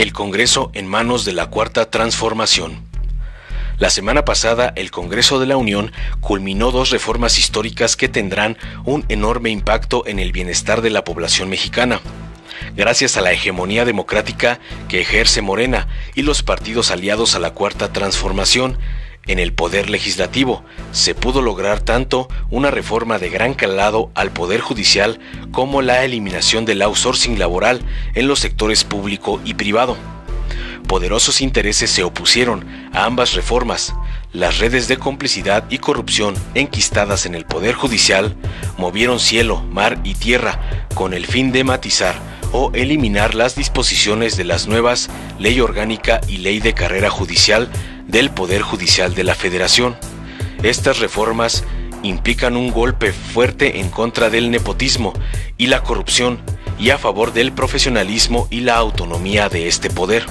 El Congreso en manos de la Cuarta Transformación. La semana pasada, el Congreso de la Unión culminó dos reformas históricas que tendrán un enorme impacto en el bienestar de la población mexicana. Gracias a la hegemonía democrática que ejerce Morena y los partidos aliados a la Cuarta Transformación, en el Poder Legislativo se pudo lograr tanto una reforma de gran calado al Poder Judicial como la eliminación del outsourcing laboral en los sectores público y privado. Poderosos intereses se opusieron a ambas reformas. Las redes de complicidad y corrupción enquistadas en el Poder Judicial movieron cielo, mar y tierra con el fin de matizar o eliminar las disposiciones de las nuevas Ley Orgánica y Ley de Carrera Judicial del Poder Judicial de la Federación. Estas reformas implican un golpe fuerte en contra del nepotismo y la corrupción y a favor del profesionalismo y la autonomía de este poder.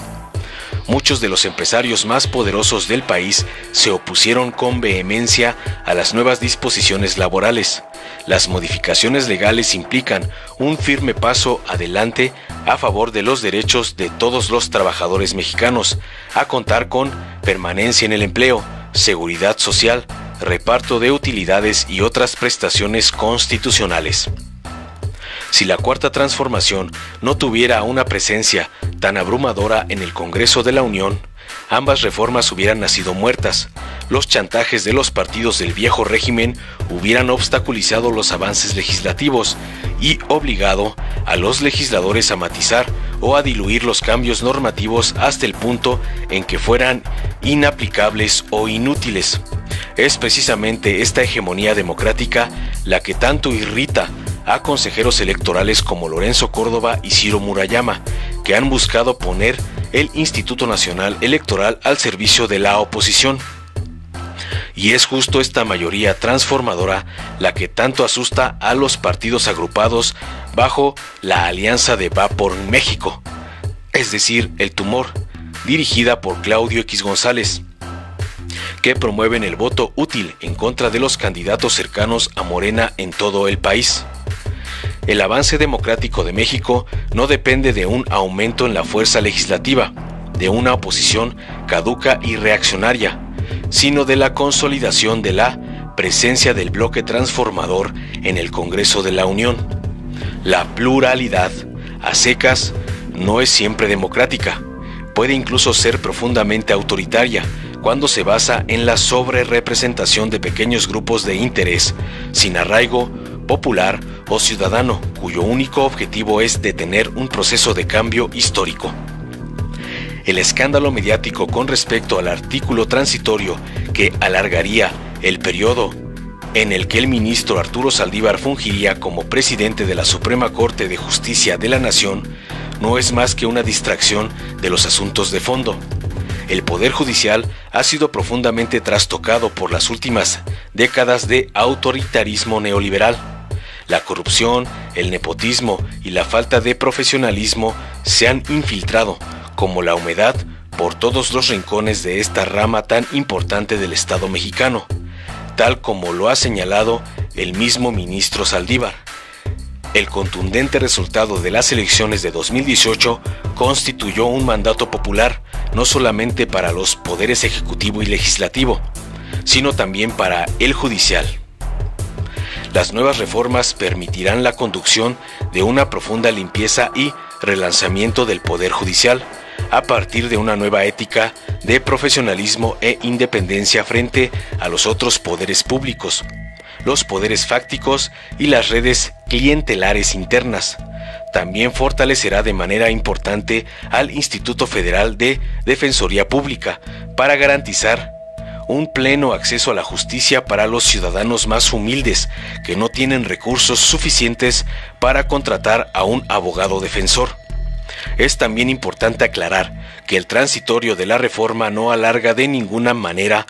Muchos de los empresarios más poderosos del país se opusieron con vehemencia a las nuevas disposiciones laborales. Las modificaciones legales implican un firme paso adelante a favor de los derechos de todos los trabajadores mexicanos, a contar con permanencia en el empleo, seguridad social, reparto de utilidades y otras prestaciones constitucionales. Si la Cuarta Transformación no tuviera una presencia tan abrumadora en el Congreso de la Unión, ambas reformas hubieran nacido muertas. Los chantajes de los partidos del viejo régimen hubieran obstaculizado los avances legislativos y obligado a los legisladores a matizar o a diluir los cambios normativos hasta el punto en que fueran inaplicables o inútiles. Es precisamente esta hegemonía democrática la que tanto irrita a consejeros electorales como Lorenzo Córdoba y Ciro Murayama, que han buscado poner el Instituto Nacional Electoral al servicio de la oposición. Y es justo esta mayoría transformadora la que tanto asusta a los partidos agrupados bajo la alianza de Va por México, es decir, el Tumor, dirigida por Claudio X González, que promueven el voto útil en contra de los candidatos cercanos a Morena en todo el país. El avance democrático de México no depende de un aumento en la fuerza legislativa, de una oposición caduca y reaccionaria, sino de la consolidación de la presencia del bloque transformador en el Congreso de la Unión. La pluralidad, a secas, no es siempre democrática, puede incluso ser profundamente autoritaria cuando se basa en la sobrerepresentación de pequeños grupos de interés, sin arraigo popular o ciudadano, cuyo único objetivo es detener un proceso de cambio histórico. El escándalo mediático con respecto al artículo transitorio que alargaría el periodo en el que el ministro Arturo Saldívar fungiría como presidente de la Suprema Corte de Justicia de la Nación no es más que una distracción de los asuntos de fondo. El Poder Judicial ha sido profundamente trastocado por las últimas décadas de autoritarismo neoliberal. La corrupción, el nepotismo y la falta de profesionalismo se han infiltrado como la humedad por todos los rincones de esta rama tan importante del Estado mexicano, tal como lo ha señalado el mismo ministro Saldívar. El contundente resultado de las elecciones de 2018 constituyó un mandato popular no solamente para los poderes ejecutivo y legislativo, sino también para el judicial. Las nuevas reformas permitirán la conducción de una profunda limpieza y relanzamiento del Poder Judicial, a partir de una nueva ética de profesionalismo e independencia frente a los otros poderes públicos, los poderes fácticos y las redes clientelares internas. También fortalecerá de manera importante al Instituto Federal de Defensoría Pública para garantizar un pleno acceso a la justicia para los ciudadanos más humildes que no tienen recursos suficientes para contratar a un abogado defensor. Es también importante aclarar que el transitorio de la reforma no alarga de ninguna manera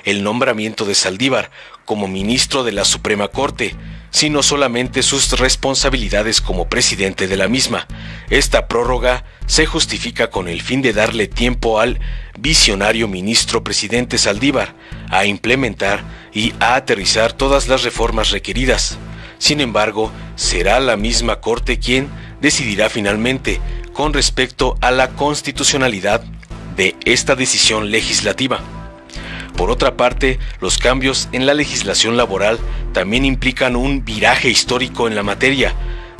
el nombramiento de Saldívar como ministro de la Suprema Corte, sino solamente sus responsabilidades como presidente de la misma. Esta prórroga se justifica con el fin de darle tiempo al visionario ministro presidente Saldívar a implementar y a aterrizar todas las reformas requeridas. Sin embargo, será la misma Corte quien decidirá finalmente con respecto a la constitucionalidad de esta decisión legislativa. Por otra parte, los cambios en la legislación laboral también implican un viraje histórico en la materia.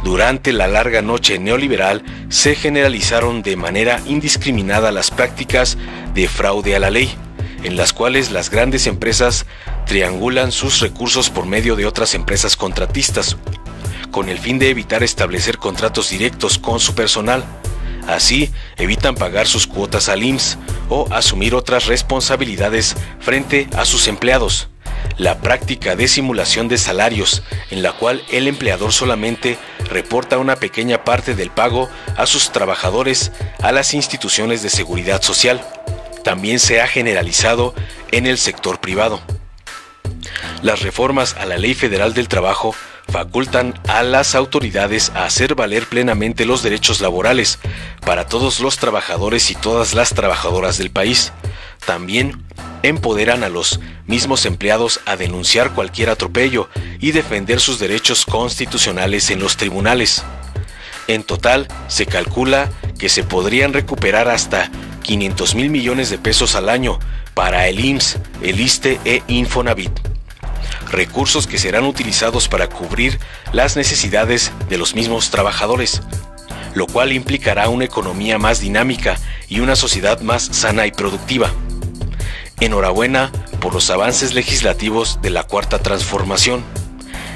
Durante la larga noche neoliberal se generalizaron de manera indiscriminada las prácticas de fraude a la ley, en las cuales las grandes empresas triangulan sus recursos por medio de otras empresas contratistas, con el fin de evitar establecer contratos directos con su personal. Así, evitan pagar sus cuotas al IMSS o asumir otras responsabilidades frente a sus empleados. La práctica de simulación de salarios, en la cual el empleador solamente reporta una pequeña parte del pago a sus trabajadores a las instituciones de seguridad social, también se ha generalizado en el sector privado. Las reformas a la Ley Federal del Trabajo facultan a las autoridades a hacer valer plenamente los derechos laborales para todos los trabajadores y todas las trabajadoras del país. También empoderan a los mismos empleados a denunciar cualquier atropello y defender sus derechos constitucionales en los tribunales. En total, se calcula que se podrían recuperar hasta 500,000 millones de pesos al año para el IMSS, el ISSSTE e Infonavit. Recursos que serán utilizados para cubrir las necesidades de los mismos trabajadores, lo cual implicará una economía más dinámica y una sociedad más sana y productiva. Enhorabuena por los avances legislativos de la Cuarta Transformación.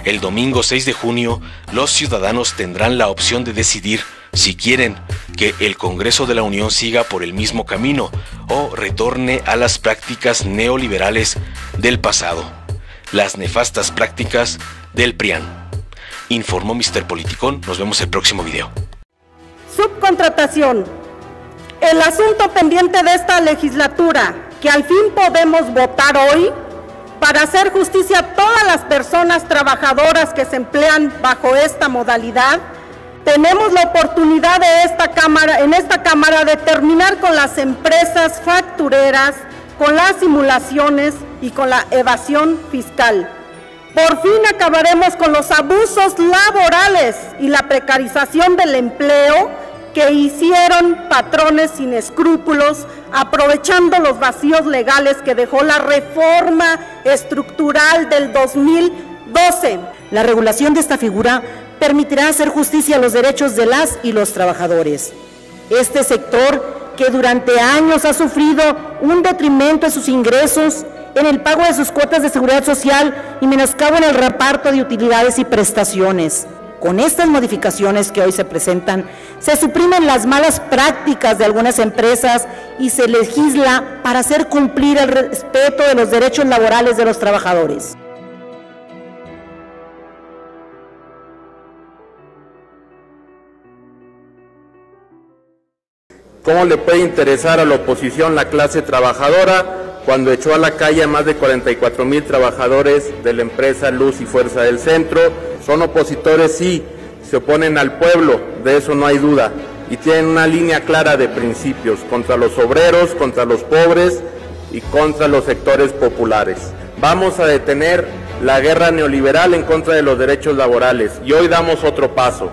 El domingo 6 de junio, los ciudadanos tendrán la opción de decidir si quieren que el Congreso de la Unión siga por el mismo camino o retorne a las prácticas neoliberales del pasado, las nefastas prácticas del PRIAN. Informó Mr. Politicón. Nos vemos el próximo video. Subcontratación. El asunto pendiente de esta legislatura, que al fin podemos votar hoy, para hacer justicia a todas las personas trabajadoras que se emplean bajo esta modalidad, tenemos la oportunidad en esta Cámara de terminar con las empresas factureras, con las simulaciones y con la evasión fiscal. Por fin acabaremos con los abusos laborales y la precarización del empleo que hicieron patrones sin escrúpulos, aprovechando los vacíos legales que dejó la reforma estructural del 2012. La regulación de esta figura permitirá hacer justicia a los derechos de las y los trabajadores. Este sector, que durante años ha sufrido un detrimento en sus ingresos, en el pago de sus cuotas de seguridad social y menoscabo en el reparto de utilidades y prestaciones. Con estas modificaciones que hoy se presentan, se suprimen las malas prácticas de algunas empresas y se legisla para hacer cumplir el respeto de los derechos laborales de los trabajadores. ¿Cómo le puede interesar a la oposición la clase trabajadora cuando echó a la calle a más de 44,000 trabajadores de la empresa Luz y Fuerza del Centro? Son opositores, sí, se oponen al pueblo, de eso no hay duda, y tienen una línea clara de principios contra los obreros, contra los pobres y contra los sectores populares. Vamos a detener la guerra neoliberal en contra de los derechos laborales y hoy damos otro paso.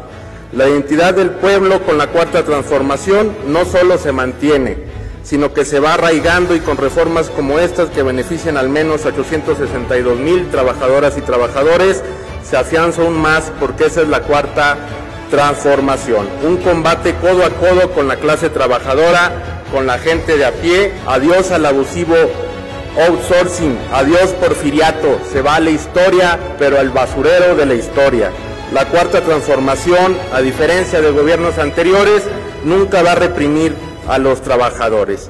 La identidad del pueblo con la Cuarta Transformación no solo se mantiene, sino que se va arraigando y con reformas como estas que benefician al menos a 862,000 trabajadoras y trabajadores, se afianza aún más porque esa es la Cuarta Transformación. Un combate codo a codo con la clase trabajadora, con la gente de a pie. Adiós al abusivo outsourcing, adiós porfiriato, se va a la historia, pero al basurero de la historia. La Cuarta Transformación, a diferencia de gobiernos anteriores, nunca va a reprimir a los trabajadores.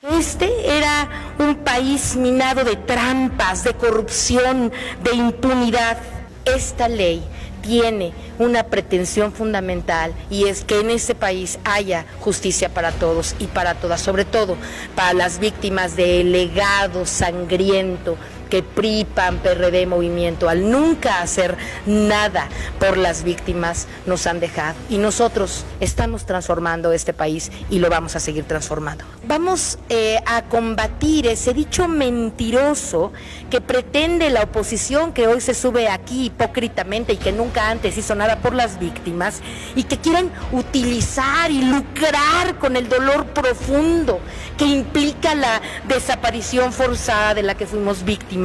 Este era un país minado de trampas, de corrupción, de impunidad. Esta ley tiene una pretensión fundamental y es que en este país haya justicia para todos y para todas, sobre todo para las víctimas del legado sangriento que PRI, PAN, PRD, Movimiento, al nunca hacer nada por las víctimas, nos han dejado. Y nosotros estamos transformando este país y lo vamos a seguir transformando. Vamos a combatir ese dicho mentiroso que pretende la oposición, que hoy se sube aquí hipócritamente y que nunca antes hizo nada por las víctimas, y que quieren utilizar y lucrar con el dolor profundo que implica la desaparición forzada de la que fuimos víctimas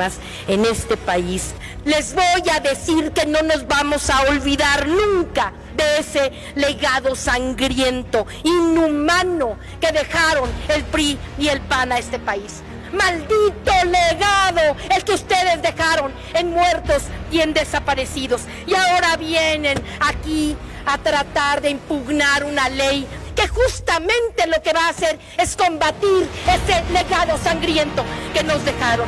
en este país. Les voy a decir que no nos vamos a olvidar nunca de ese legado sangriento, inhumano, que dejaron el PRI y el PAN a este país. ¡Maldito legado el que ustedes dejaron en muertos y en desaparecidos! Y ahora vienen aquí a tratar de impugnar una ley que justamente lo que va a hacer es combatir ese legado sangriento que nos dejaron.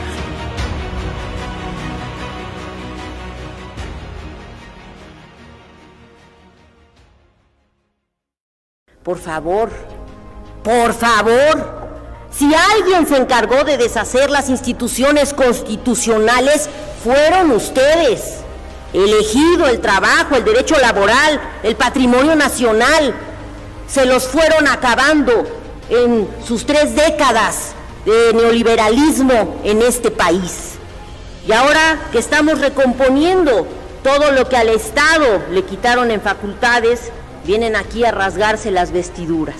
Por favor, si alguien se encargó de deshacer las instituciones constitucionales, fueron ustedes. Elegido el trabajo, el derecho laboral, el patrimonio nacional, se los fueron acabando en sus 3 décadas de neoliberalismo en este país. Y ahora que estamos recomponiendo todo lo que al Estado le quitaron en facultades, vienen aquí a rasgarse las vestiduras.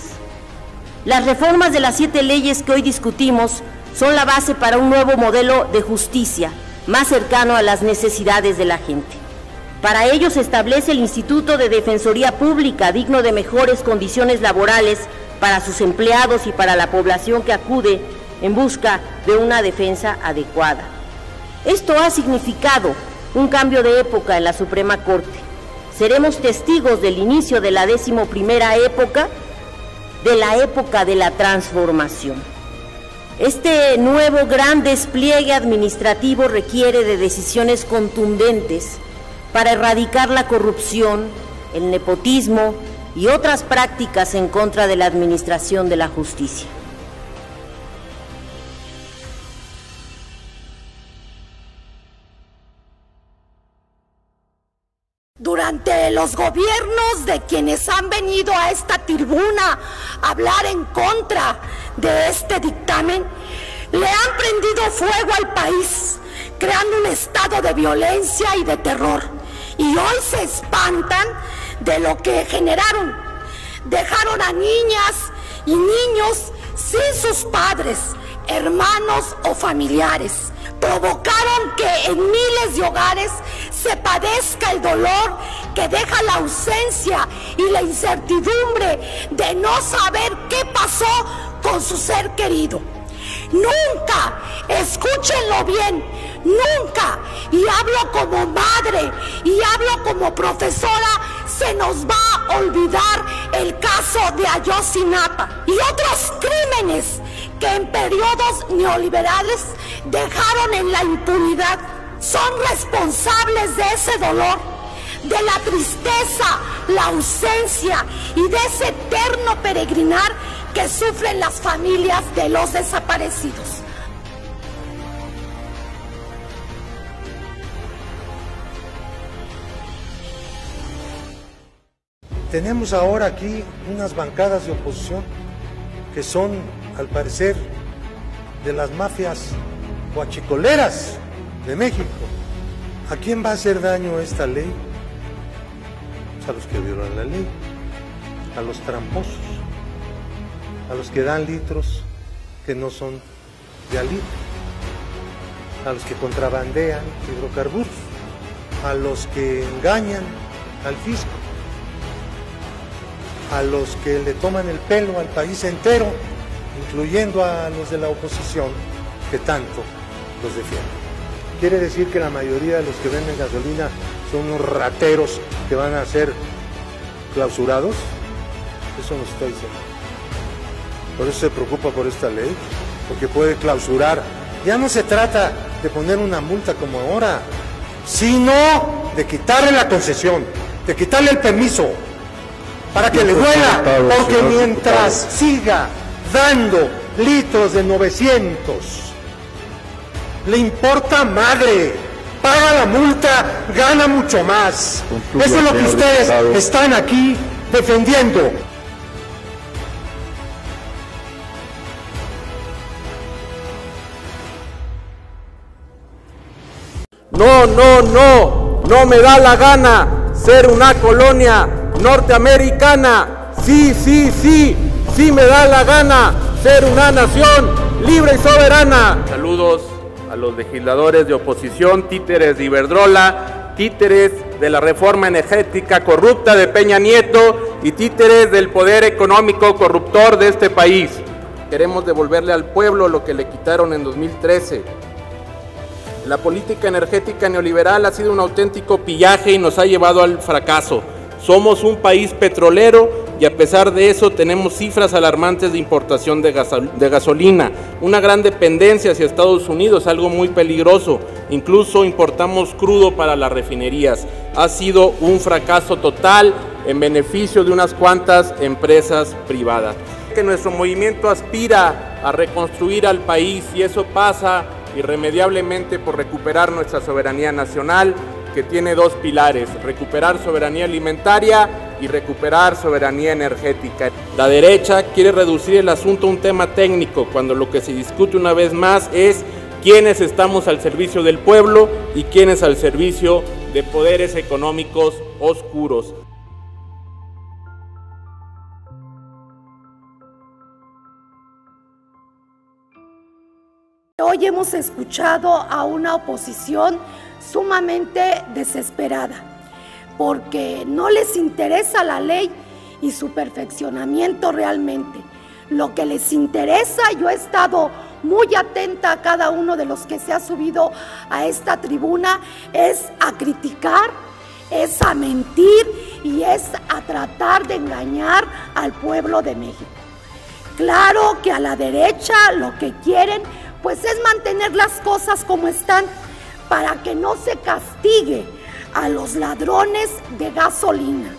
Las reformas de las 7 leyes que hoy discutimos son la base para un nuevo modelo de justicia, más cercano a las necesidades de la gente. Para ello se establece el Instituto de Defensoría Pública, digno de mejores condiciones laborales para sus empleados y para la población que acude en busca de una defensa adecuada. Esto ha significado un cambio de época en la Suprema Corte. Seremos testigos del inicio de la 11ª época, de la época de la transformación. Este nuevo gran despliegue administrativo requiere de decisiones contundentes para erradicar la corrupción, el nepotismo y otras prácticas en contra de la administración de la justicia. Durante los gobiernos de quienes han venido a esta tribuna a hablar en contra de este dictamen, le han prendido fuego al país, creando un estado de violencia y de terror. Y hoy se espantan de lo que generaron. Dejaron a niñas y niños sin sus padres, hermanos o familiares. Provocaron que en miles de hogares se padezca el dolor que deja la ausencia y la incertidumbre de no saber qué pasó con su ser querido. Nunca, escúchenlo bien, nunca, y hablo como madre y hablo como profesora, se nos va a olvidar el caso de Ayotzinapa y otros crímenes que en periodos neoliberales dejaron en la impunidad. Son responsables de ese dolor, de la tristeza, la ausencia y de ese eterno peregrinar que sufren las familias de los desaparecidos. Tenemos ahora aquí unas bancadas de oposición que son, al parecer, de las mafias huachicoleras de México. ¿A quién va a hacer daño esta ley? Pues a los que violan la ley, a los tramposos, a los que dan litros que no son de litro, a los que contrabandean hidrocarburos, a los que engañan al fisco, a los que le toman el pelo al país entero, incluyendo a los de la oposición que tanto los defienden. Quiere decir que la mayoría de los que venden gasolina son unos rateros que van a ser clausurados. Eso nos está diciendo. Por eso se preocupa por esta ley, porque puede clausurar. Ya no se trata de poner una multa como ahora, sino de quitarle la concesión, de quitarle el permiso, para que le duela, porque mientras siga dando litros de 900 le importa madre. Paga la multa, gana mucho más. Eso es lo que ustedes están aquí defendiendo. No me da la gana ser una colonia norteamericana. Sí me da la gana ser una nación libre y soberana. Saludos a los legisladores de oposición, títeres de Iberdrola, títeres de la reforma energética corrupta de Peña Nieto y títeres del poder económico corruptor de este país. Queremos devolverle al pueblo lo que le quitaron en 2013. La política energética neoliberal ha sido un auténtico pillaje y nos ha llevado al fracaso. Somos un país petrolero y a pesar de eso tenemos cifras alarmantes de importación de gasolina, una gran dependencia hacia Estados Unidos, algo muy peligroso. Incluso importamos crudo para las refinerías. Ha sido un fracaso total en beneficio de unas cuantas empresas privadas. Que nuestro movimiento aspira a reconstruir al país y eso pasa irremediablemente por recuperar nuestra soberanía nacional, que tiene dos pilares: recuperar soberanía alimentaria y recuperar soberanía energética. La derecha quiere reducir el asunto a un tema técnico, cuando lo que se discute una vez más es quiénes estamos al servicio del pueblo y quiénes al servicio de poderes económicos oscuros. Hoy hemos escuchado a una oposición sumamente desesperada, porque no les interesa la ley y su perfeccionamiento realmente. Lo que les interesa, yo he estado muy atenta a cada uno de los que se ha subido a esta tribuna, es a criticar, es a mentir y es a tratar de engañar al pueblo de México. Claro que a la derecha lo que quieren pues es mantener las cosas como están, para que no se castigue a los ladrones de gasolina,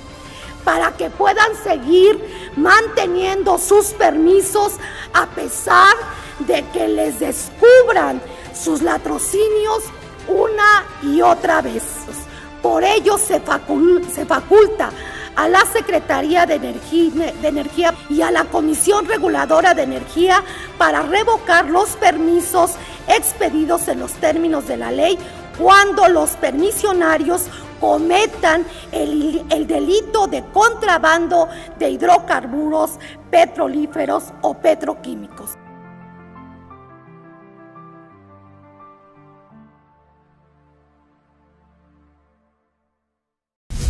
para que puedan seguir manteniendo sus permisos a pesar de que les descubran sus latrocinios una y otra vez. Por ello se faculta a la Secretaría de Energía y a la Comisión Reguladora de Energía para revocar los permisos expedidos en los términos de la ley cuando los permisionarios cometan el delito de contrabando de hidrocarburos, petrolíferos o petroquímicos.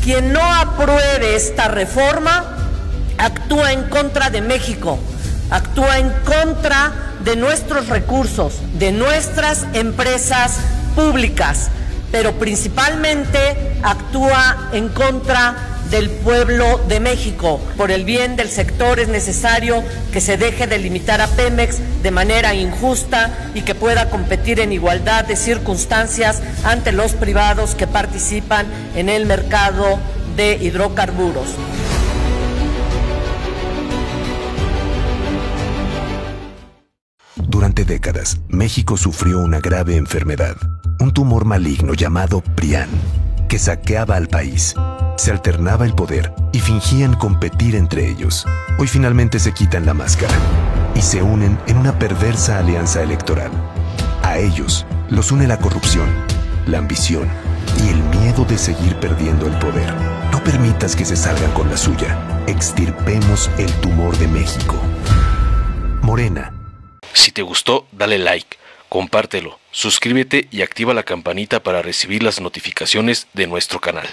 Quien no apruebe esta reforma actúa en contra de México, actúa en contra de nuestros recursos, de nuestras empresas públicas, pero principalmente actúa en contra del pueblo de México. Por el bien del sector es necesario que se deje de limitar a Pemex de manera injusta y que pueda competir en igualdad de circunstancias ante los privados que participan en el mercado de hidrocarburos. Durante décadas, México sufrió una grave enfermedad, un tumor maligno llamado PRIAN, que saqueaba al país. Se alternaba el poder y fingían competir entre ellos. Hoy finalmente se quitan la máscara y se unen en una perversa alianza electoral. A ellos los une la corrupción, la ambición y el miedo de seguir perdiendo el poder. No permitas que se salgan con la suya. Extirpemos el tumor de México. Morena. Si te gustó, dale like, compártelo, suscríbete y activa la campanita para recibir las notificaciones de nuestro canal.